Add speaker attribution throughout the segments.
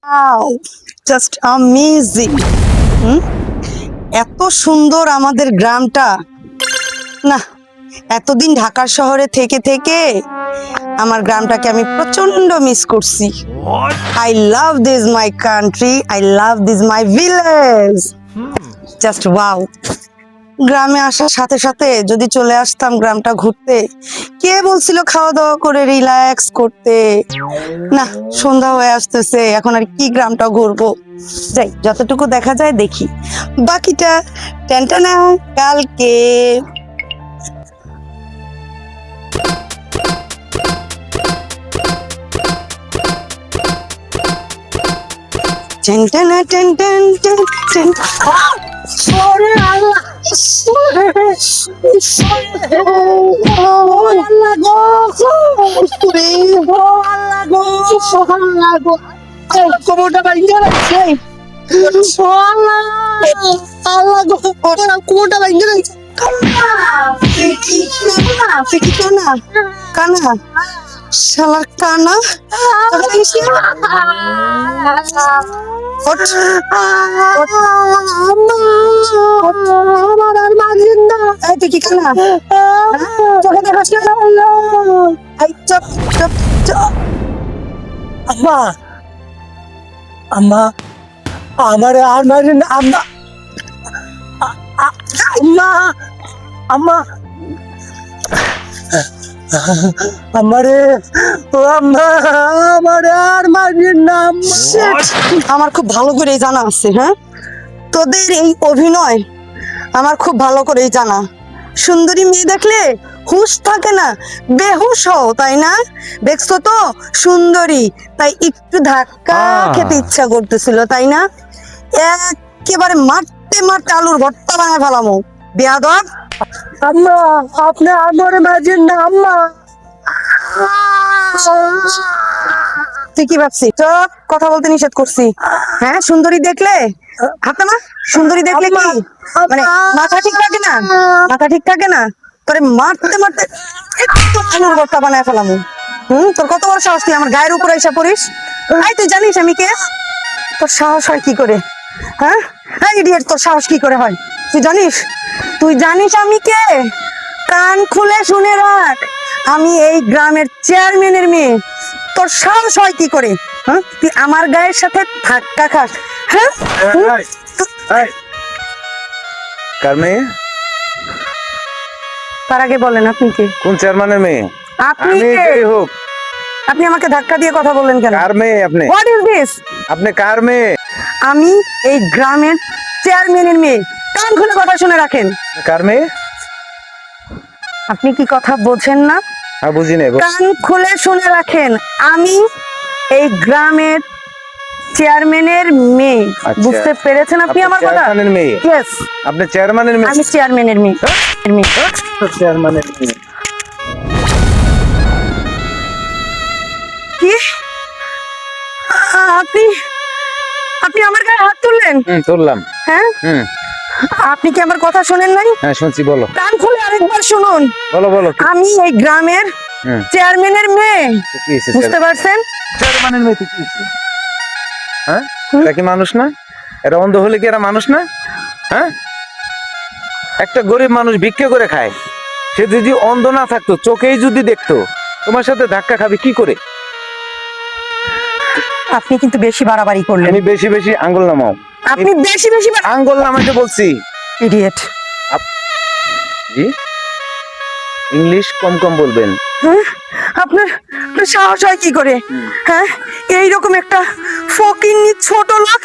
Speaker 1: Wow, just amazing. এত সুন্দর আমাদের গ্রামটা। না, এতদিন ঢাকার শহরে থেকে থেকে আমার গ্রামটাকে আমি প্রচন্ড মিস করছি। I love this my country, I love this my village. Just wow. গ্রামে আসার সাথে সাথে যদি চলে আসতাম গ্রামটা ঘুরতে, কে বলছিল খাওয়া দাওয়া করে রিল্যাক্স করতে? না, সন্ধ্যা হয়ে আসতেছে, এখন আর কি গ্রামটা ঘুরবো। যাই, যতটুকু দেখা যায় দেখি, বাকিটা টেনটানা কালকে। টেনটানা টেন টেন টেন টেন। সরে আল্লাহ, কোমরটা বাইন্ধে রাখছে। কোমরটা বাইন্ধে রাখছে। কানা কানা, শালার কানা। তুই কি কানা? চোখে দেখাস না? Chop chop chop.
Speaker 2: আম্মা আম্মা আমার আর মারেন না আম্মা। আম্মা আম্মা আমারে ও আম্মা আমারে আর মারেন না আম্মা।
Speaker 1: আমার খুব ভালো করেই জানা আছে, হ্যাঁ, তোদের এই অভিনয় আমার খুব ভালো করেই জানা। সুন্দরী মেয়ে দেখলে হুশ থাকে না, বেহুশ হও, তাই না? দেখছো তো সুন্দরী, তাই একটু ধাক্কা খেতে ইচ্ছা করতেছিল, তাই না? একেবারে মারতে মারতে আলুর ভর্তা বানায় ফেলামো, বেয়াদব।
Speaker 2: আম্মা আপনি আমারে মারেন না আম্মা।
Speaker 1: তুই কি ভাবছিস? চুপ, কথা বলতে নিষেধ করছি। হ্যাঁ, সুন্দরী দেখলে হাতে না, সুন্দরী দেখলে কি মানে মাথা ঠিক থাকে না? মাথা ঠিক থাকে না? তোরে মারতে মারতে একটু আলুর ভর্তা বানায় ফেলামু। তোর কত বড় সাহস, তুই আমার গায়ের উপরে এসে পড়িস? তুই জানিস আমি কে? তোর সাহস হয় কি করে? হ্যাঁ, ইডিয়েট, তোর সাহস কি করে হয় তুই জানিস? তুই জানিস আমি কে? কান খুলে শুনে রাখ, আমি এই গ্রামের চেয়ারম্যানের মেয়ে। তোর সাহস হয় কি করে? হ্যাঁ, তুই আমার গায়ের সাথে ধাক্কা খাস? হ্যাঁ,
Speaker 3: কার মেয়ে?
Speaker 1: তার আগে বলেন আপনি কে?
Speaker 3: কোন চেয়ারম্যানের মেয়ে?
Speaker 1: আপনি
Speaker 3: আমি
Speaker 1: কে?
Speaker 3: যেই হোক,
Speaker 1: আপনি আমাকে ধাক্কা দিয়ে কথা বললেন কেন?
Speaker 3: কার মেয়ে আপনি?
Speaker 1: What is this?
Speaker 3: আপনি কার মেয়ে?
Speaker 1: আমি এই গ্রামের চেয়ারম্যানের মেয়ে। কান খুলে কথা শুনে রাখেন।
Speaker 3: কার মেয়ে?
Speaker 1: আপনি কি কথা বোঝেন না?
Speaker 3: হ্যাঁ, বুঝি নাই।
Speaker 1: কান খুলে শুনে রাখেন, আমি এই গ্রামের চেয়ারম্যানের মেয়ে। বুঝতে পেরেছেন আপনি আমার কথা?
Speaker 3: চেয়ারম্যানের মেয়ে?
Speaker 1: ইয়েস,
Speaker 3: আপনি চেয়ারম্যানের মেয়ে?
Speaker 1: আমি চেয়ারম্যানের মেয়ে।
Speaker 3: চেয়ারম্যানের মেয়ে?
Speaker 1: কি? আপনি আপনি আমার গায়ে হাত তুললেন?
Speaker 3: তুললাম।
Speaker 1: হ্যাঁ, আপনি কি আমার কথা শুনেন নাই?
Speaker 3: হ্যাঁ, শুনছি, বলো।
Speaker 1: কান খুলে আরেকবার শুনুন।
Speaker 3: বলো বলো।
Speaker 1: আমি এই গ্রামের চেয়ারম্যানের মেয়ে। বুঝতে পারছেন?
Speaker 3: চেয়ারম্যানের মেয়ে কি? হ্যাঁ, এরা কি মানুষ না? এরা অন্ধ হলে কি এরা মানুষ না? হ্যাঁ, একটা গরিব মানুষ ভিক্ষা করে খায়, সে যদি অন্ধ না থাকতো, চোখেই যদি দেখতো, তোমার সাথে ধাক্কা খাবে কি করে?
Speaker 1: আপনি কিন্তু বেশি বাড়াবাড়ি করলেন।
Speaker 3: আমি বেশি বেশি আঙ্গুল নামাও।
Speaker 1: আপনি বেশি বেশি
Speaker 3: আঙ্গুল নামাইতে বলছি।
Speaker 1: ইডিয়েট।
Speaker 3: জি, ইংলিশ কম কম বলবেন।
Speaker 1: হ্যাঁ, আপনার সাহস হয় কি করে? হ্যাঁ, এইরকম একটা ফকিন্নি ছোট লোক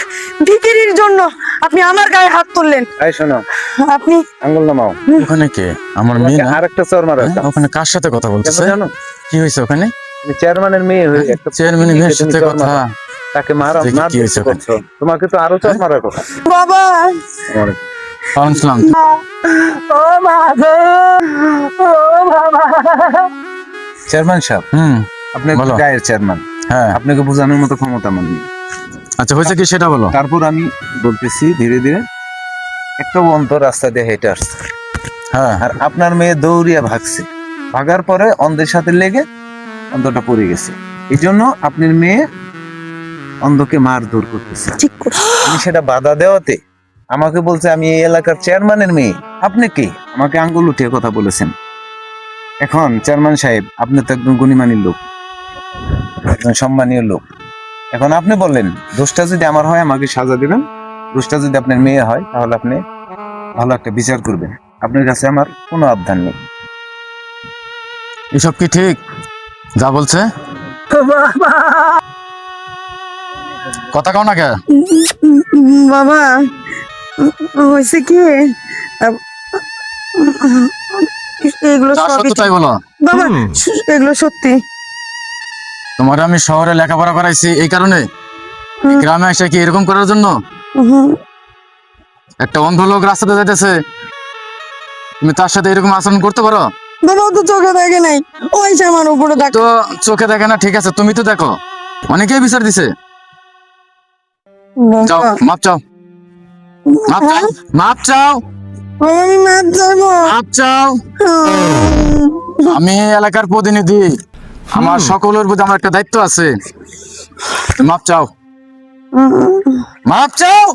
Speaker 1: ভিখিরির জন্য আপনি আমার গায়ে হাত তুললেন?
Speaker 3: এই শোনো,
Speaker 1: আপনি
Speaker 3: আঙ্গুল নামাও।
Speaker 4: ওখানে কে? আমার মেয়ে না?
Speaker 3: আরেকটা চর মারো।
Speaker 4: ওখানে কার সাথে কথা বলতেছে?
Speaker 3: জানো
Speaker 4: কি হয়েছে ওখানে?
Speaker 3: চেয়ারম্যানের মেয়ে হয়ে একটা
Speaker 4: চেয়ারম্যানের মেয়ের সাথে কথা?
Speaker 3: তাকে মারা
Speaker 4: কি হয়েছে ওখানে?
Speaker 3: তোমাকে তো আরো চর মারার কথা।
Speaker 1: বাবা,
Speaker 4: শুনলাম।
Speaker 1: ও মা গো, ও বাবা।
Speaker 3: চেয়ারম্যান সাহেব, আপনি
Speaker 4: বলো।
Speaker 3: গায়ের চেয়ারম্যান,
Speaker 4: হ্যাঁ,
Speaker 3: আপনাকে বোঝানোর মতো ক্ষমতা আমার নেই।
Speaker 4: আচ্ছা হয়েছে কি সেটা বলো।
Speaker 3: তারপর আমি বলতেছি, ধীরে ধীরে একটা অন্ধ রাস্তা দিয়ে হেঁটে আসছে,
Speaker 4: হ্যাঁ,
Speaker 3: আর আপনার মেয়ে দৌড়িয়া ভাগছে। ভাগার পরে অন্ধের সাথে লেগে অন্ধটা পড়ে গেছে। এই জন্য আপনার মেয়ে অন্ধকে মারধর করতেছে।
Speaker 1: ঠিক করছো।
Speaker 3: আমি সেটা বাধা দেওয়াতে আমাকে বলছে আমি এই এলাকার চেয়ারম্যানের মেয়ে। আপনি কি আমাকে আঙ্গুল উঠিয়ে কথা বলেছেন? এখন চেয়ারম্যান সাহেব, আপনি তো একদম গুণীমানীর লোক, একজন সম্মানীয় লোক। এখন আপনি বললেন দোষটা যদি আমার হয় আমাকে সাজা দিবেন, দোষটা যদি আপনার মেয়ে হয় তাহলে আপনি ভালো একটা বিচার করবেন। আপনার কাছে আমার কোনো আবদার নেই।
Speaker 4: এসব কি ঠিক যা বলছে? কথা কও না কে?
Speaker 1: বাবা হয়েছে কি এগুলো
Speaker 4: যা
Speaker 1: সবই
Speaker 4: সত্য তাই বলো।
Speaker 1: বাবা এগুলো সত্যি।
Speaker 4: তোমার আমি শহরে লেখাপড়া করাইছি এই কারণে, গ্রামে এসে কি এরকম করার জন্য? একটা অন্ধ লোক রাস্তাতে যাইতেছে, তুমি তার সাথে এরকম আচরণ করতে পারো?
Speaker 1: বাবা ও তো চোখে দেখে নাই, ওই সে আমার উপরে দেখ।
Speaker 4: তো চোখে দেখে না, ঠিক আছে, তুমি তো দেখো, অনেকেই বিচার দিছে। চাও মাপ চাও, মাপ চাও, মাপ চাও,
Speaker 1: আমি মাপ চাইবো।
Speaker 4: মাপ চাও। আমি এলাকার প্রতিনিধি, আমার সকলের প্রতি আমার একটা দায়িত্ব আছে। মাপ চাও, মাপ চাও,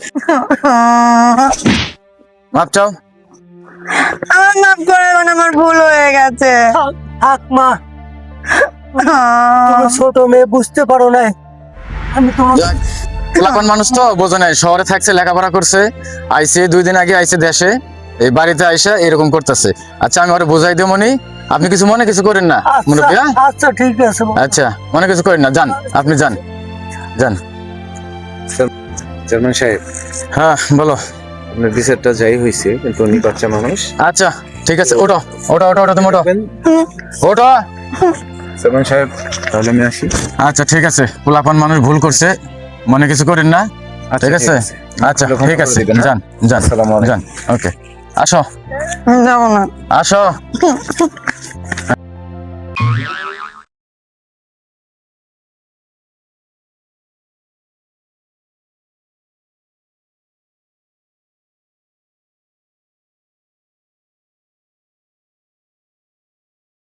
Speaker 4: মাপ চাও।
Speaker 1: আমার মাপ করে মানে আমার ভুল হয়ে গেছে।
Speaker 2: থাক মা, তুমি ছোট মেয়ে, বুঝতে পারো না। আমি তোমার
Speaker 4: এলাকার মানুষ তো বোঝে নাই, শহরে থাকছে, লেখাপড়া করছে, আইসে 2 দিন আগে আইসে দেশে, এই বাড়িতে আইসা এরকম করতেছে। আচ্ছা আমি ওরে বোঝাই দেব মনি, আপনি কিছু মনে কিছু করেন না মুরব্বী। হ্যাঁ?
Speaker 2: আচ্ছা ঠিক আছে বাবা।
Speaker 4: আচ্ছা মনে কিছু করেন না, যান আপনি যান, যান।
Speaker 3: চেয়ারম্যান সাহেব,
Speaker 4: হ্যাঁ বলো।
Speaker 3: আপনার বিচারটা যাই হয়েছে, কিন্তু উনি বাচ্চা মানুষ।
Speaker 4: আচ্ছা ঠিক আছে, ওঠো ওঠো ওঠো ওঠো, তুমি ওঠো ওঠো।
Speaker 3: চেয়ারম্যান সাহেব তাহলে আমি আসি।
Speaker 4: আচ্ছা ঠিক আছে, পোলাপান মানুষ ভুল করছে, মনে কিছু করেন না, ঠিক আছে? আচ্ছা ঠিক আছে, যান যান
Speaker 3: আসসালামু আলাইকুম।
Speaker 4: যান, ওকে। আসো
Speaker 1: যাবো না।
Speaker 4: আসো।